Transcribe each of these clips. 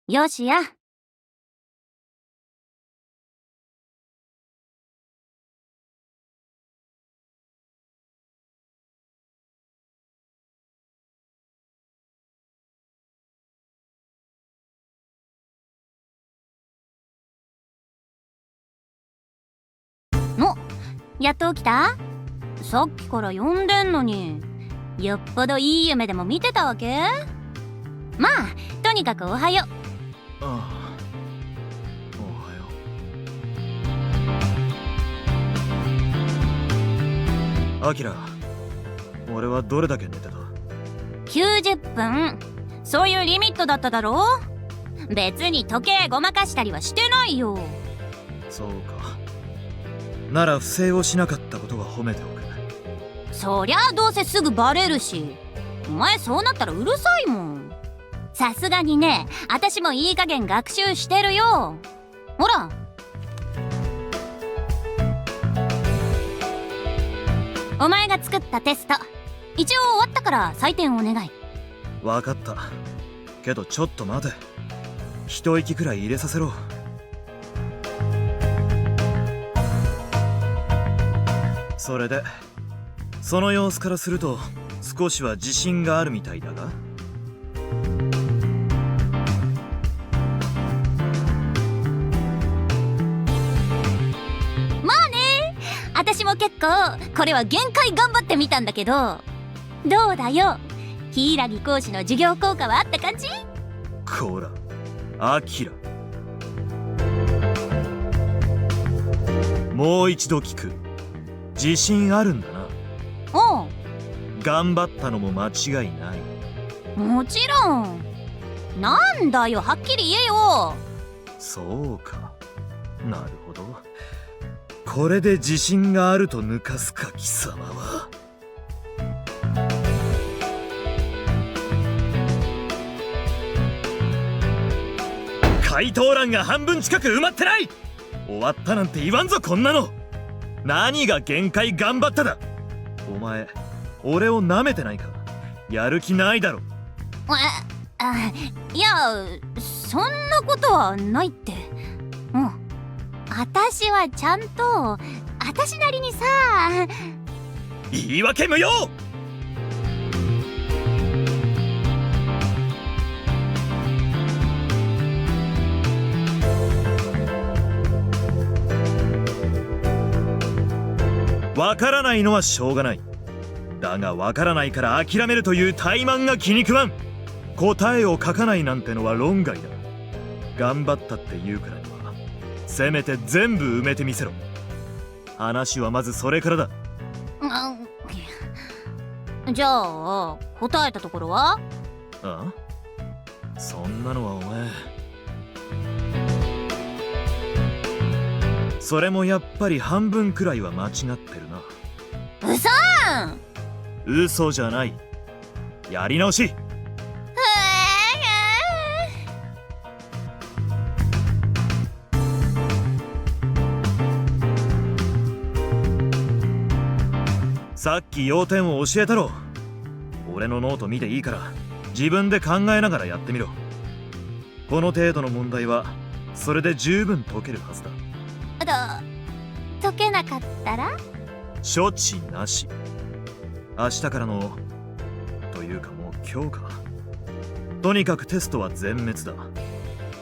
よしや。お、やっと起きた？さっきから呼んでんのに。よっぽどいい夢でも見てたわけ？まあ、とにかくおはよう。ああ、おはよう。アキラ、俺はどれだけ寝てた？90分。そういうリミットだっただろ？別に時計ごまかしたりはしてないよ。そうか。なら不正をしなかったことは褒めておく。そりゃあどうせすぐバレるし。お前そうなったらうるさいもん。さすがにね、私もいい加減学習してるよ。ほら。お前が作ったテスト、一応終わったから採点お願い。わかった。けどちょっと待て。一息くらい入れさせろ。それでその様子からすると少しは自信があるみたいだが。まあね、私も結構これは限界頑張ってみたんだけど、どうだよ、柊講師の授業効果はあった感じ？こら、アキラ、もう一度聞く。自信あるんだな。おう。頑張ったのも間違いない。もちろん。なんだよ、はっきり言えよ。そうか、なるほど。これで自信があると抜かすか、貴様は。回答欄が半分近く埋まってない。終わったなんて言わんぞ、こんなの。何が限界頑張っただ。お前俺を舐めてないか？やる気ないだろ。いや、そんなことはないって。私はちゃんと私なりにさ。言い訳無用。わからないのはしょうがない。だがわからないから諦めるという怠慢が気に食わん。答えを書かないなんてのは論外だ。頑張ったって言うからにはせめて全部埋めてみせろ。話はまずそれからだ。じゃあ答えたところは？あ？そんなのはお前、それもやっぱり半分くらいは間違ってるな。嘘ーん。嘘じゃない。やり直し。さっき要点を教えたろ。俺のノート見ていいから自分で考えながらやってみろ。この程度の問題はそれで十分解けるはずだ。解けなかったら？処置なし。明日からのというかもう今日か。とにかくテストは全滅だ。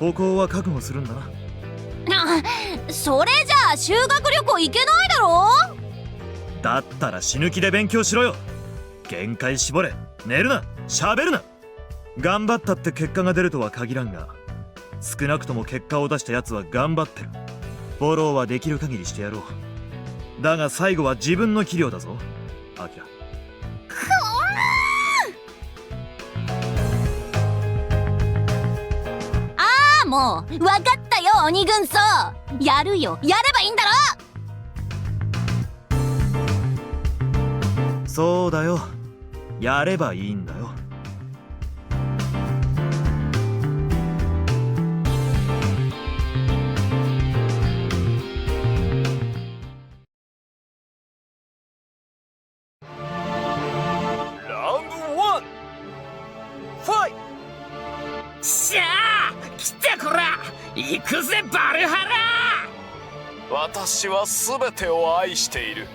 歩行は覚悟するんだな。それじゃあ修学旅行行けないだろ。だったら死ぬ気で勉強しろよ。限界絞れ。寝るな、喋るな。頑張ったって結果が出るとは限らんが、少なくとも結果を出したやつは頑張ってる。フォローはできる限りしてやろう。だが最後は自分の器量だぞ、アキラ。もう分かったよ、鬼軍曹。やるよ、やればいいんだろ。そうだよ、やればいいんだよ。ラウンド1ファイト。しゃあ、来私は全てを愛している。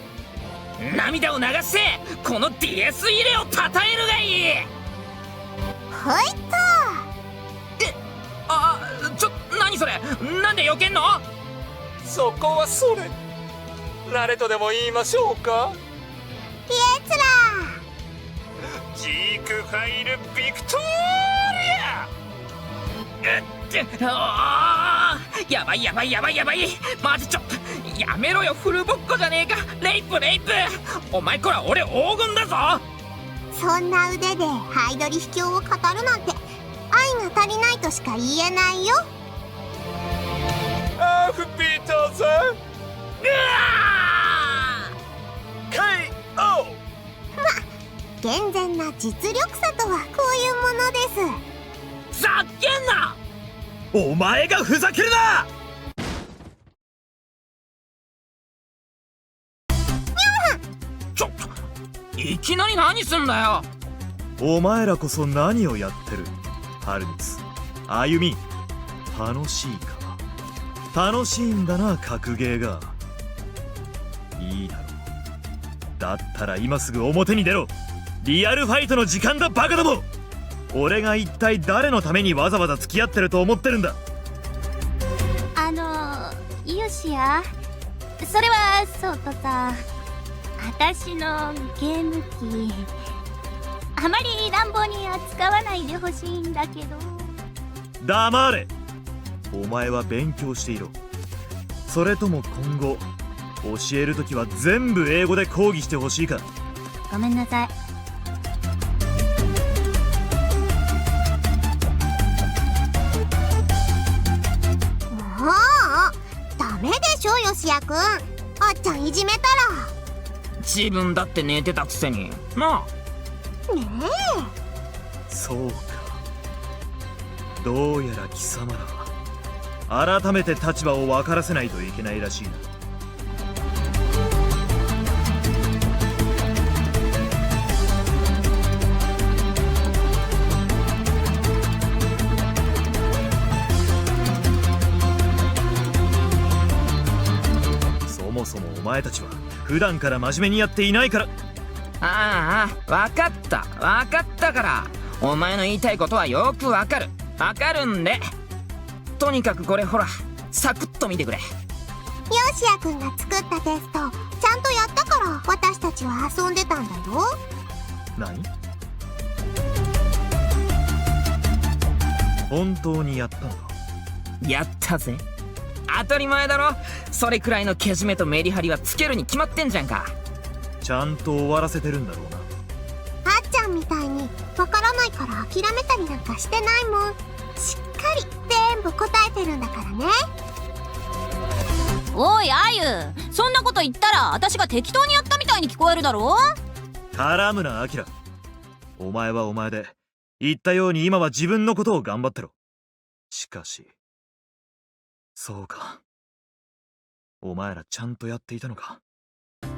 涙を流せ。この DS 入れをたたえるがいい。ほいっ何それ。なんで避けんの。そこはそれ。誰とでも言いましょうか。ピエツラジークファイルビクトーリア。やばいやばいやばいやばい。マジやめろよ。フルボッコじゃねえか。レイプレイプ。お前こら俺黄金だぞ。そんな腕でハイドリ秘境を語るなんて愛が足りないとしか言えないよ。アーフピーターさん。KO。健全な実力差とはこういうものです。ざけんな。お前がふざけるな。いきなり何すんだよ。お前らこそ何をやってる。ハルミツ、歩み、楽しいか。楽しいんだな、格ゲーが。いいだろう。だったら今すぐ表に出ろ。リアルファイトの時間だ、バカども。俺が一体誰のためにわざわざ付き合ってると思ってるんだ。よしや、それはそうとさ、私のゲーム機あまり乱暴に扱わないでほしいんだけど。黙れ。お前は勉強していろ。それとも今後教えるときは全部英語で講義してほしいか。ごめんなさい。もうダメでしょ、ヨシヤくん。あっちゃんいじめた自分だって寝てたくせにな。らねそうか。どうやら貴様ら改めて立場を分からせないといけないらしいな。そもそもお前たちは普段から真面目にやっていないから。ああ、分かったから。お前の言いたいことはよく分かるんで、とにかくこれほらサクッと見てくれ。ヨシヤくんが作ったテストちゃんとやったから私たちは遊んでたんだよ。何？本当にやったのか？やったぜ。当たり前だろ。それくらいのけじめとメリハリはつけるに決まってんじゃんか。ちゃんと終わらせてるんだろうな。あっちゃんみたいにわからないから諦めたりなんかしてないもん。しっかり全部答えてるんだからね。おいあゆ、そんなこと言ったら私が適当にやったみたいに聞こえるだろ。絡むな、アキラ。お前はお前で言ったように今は自分のことを頑張ってろ。しかしそうか、お前らちゃんとやっていたのか。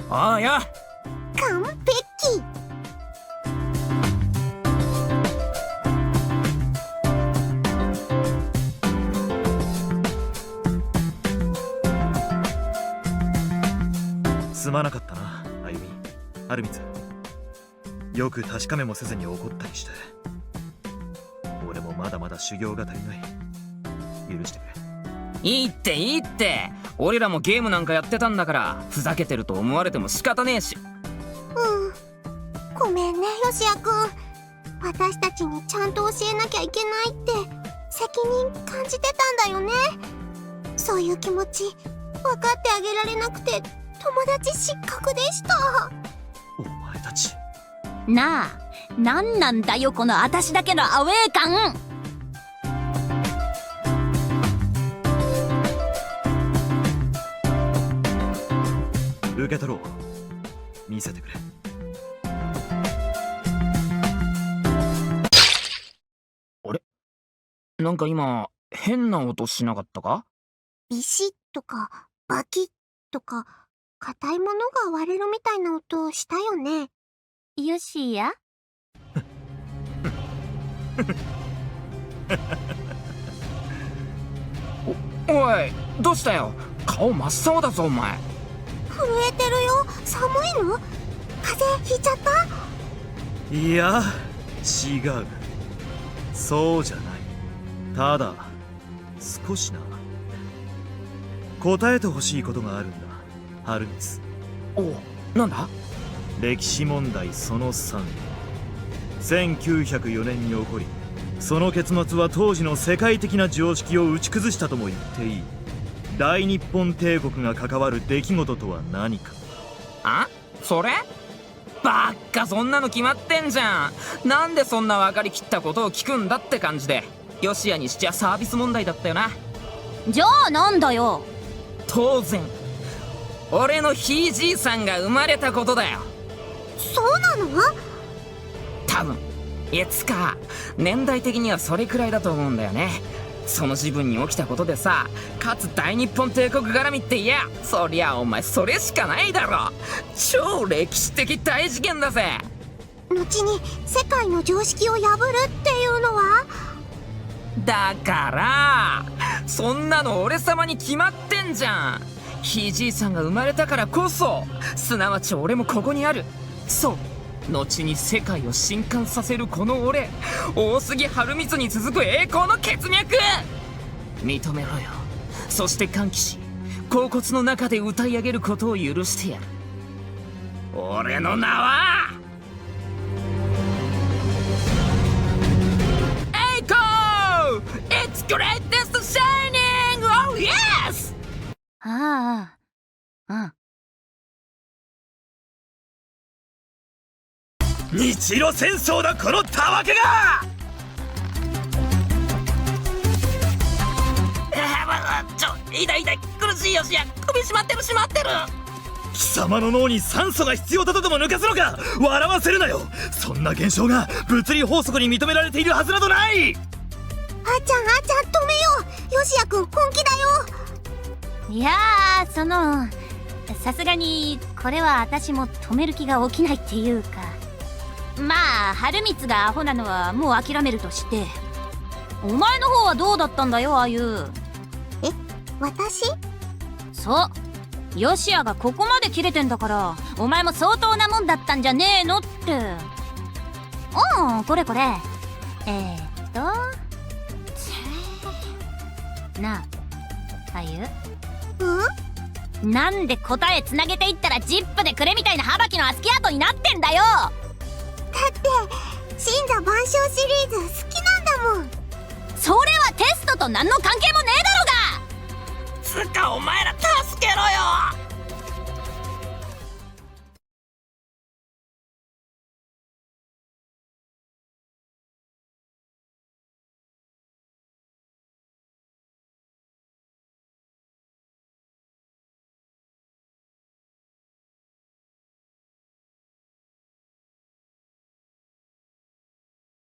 ああや完璧。すまなかったな、あゆみ、はるみつ。よく確かめもせずに怒ったりして。俺もまだまだ修行が足りない。許してくれ。いいって俺らもゲームなんかやってたんだから、ふざけてると思われても仕方ねえし。ごめんねヨシヤくん。私たちにちゃんと教えなきゃいけないって責任感じてたんだよね。そういう気持ち分かってあげられなくて友達失格でした。お前たちなあ、なんなんだよこの私だけのアウェー感。受け取ろう。見せてくれ。あれ、なんか今変な音しなかったか？ビシッとかバキッとか硬いものが割れるみたいな音したよね。よしや。おい、どうしたよ。顔真っ青だぞお前。震えてるよ。寒いの？風邪ひいちゃった？いや違う、そうじゃない。ただ少しな。答えてほしいことがあるんだ、ハルミツ。お、なんだ？歴史問題その3。1904年に起こり、その結末は当時の世界的な常識を打ち崩したとも言っていい大日本帝国が関わる出来事とは何か。あ？それ？ばっか、そんなの決まってんじゃん。なんでそんな分かりきったことを聞くんだって感じで、ヨシアにしちゃサービス問題だったよな。じゃあなんだよ。当然俺のひいじいさんが生まれたことだよ。そうなの？多分いつか、年代的にはそれくらいだと思うんだよね。その自分に起きたことでさ、かつ大日本帝国絡みって、いやそりゃお前それしかないだろ。超歴史的大事件だぜ。後に世界の常識を破るっていうのは？だからそんなの俺様に決まってんじゃん。ひいじいさんが生まれたからこそ、すなわち俺もここにある。そう、後に世界を震撼させるこの俺、大杉春光に続く栄光の血脈認めろよ。そして歓喜し、恍惚の中で歌い上げることを許してやる。俺の名は栄光 It's greatest shining! Oh yes! ああ、うん。日露戦争だこのたわけが。痛い苦しいよしや、首絞まってる貴様の脳に酸素が必要だとでも抜かすのか。笑わせるなよ。そんな現象が物理法則に認められているはずなどない。あーちゃん止めよう。ヨシヤくん本気だよ。いやー、さすがにこれは私も止める気が起きないっていうか、まあ春光がアホなのはもう諦めるとして、お前の方はどうだったんだよ、あゆう。私？そうヨシアがここまで切れてんだから、お前も相当なもんだったんじゃねえのって。これなあ、あゆ。なんで答えつなげていったらジップでくれみたいなハバキのアスキアートになってんだよ。だって神羅万象シリーズ好きなんだもん。それはテストと何の関係もねえだろうが。つかお前ら助けろよ。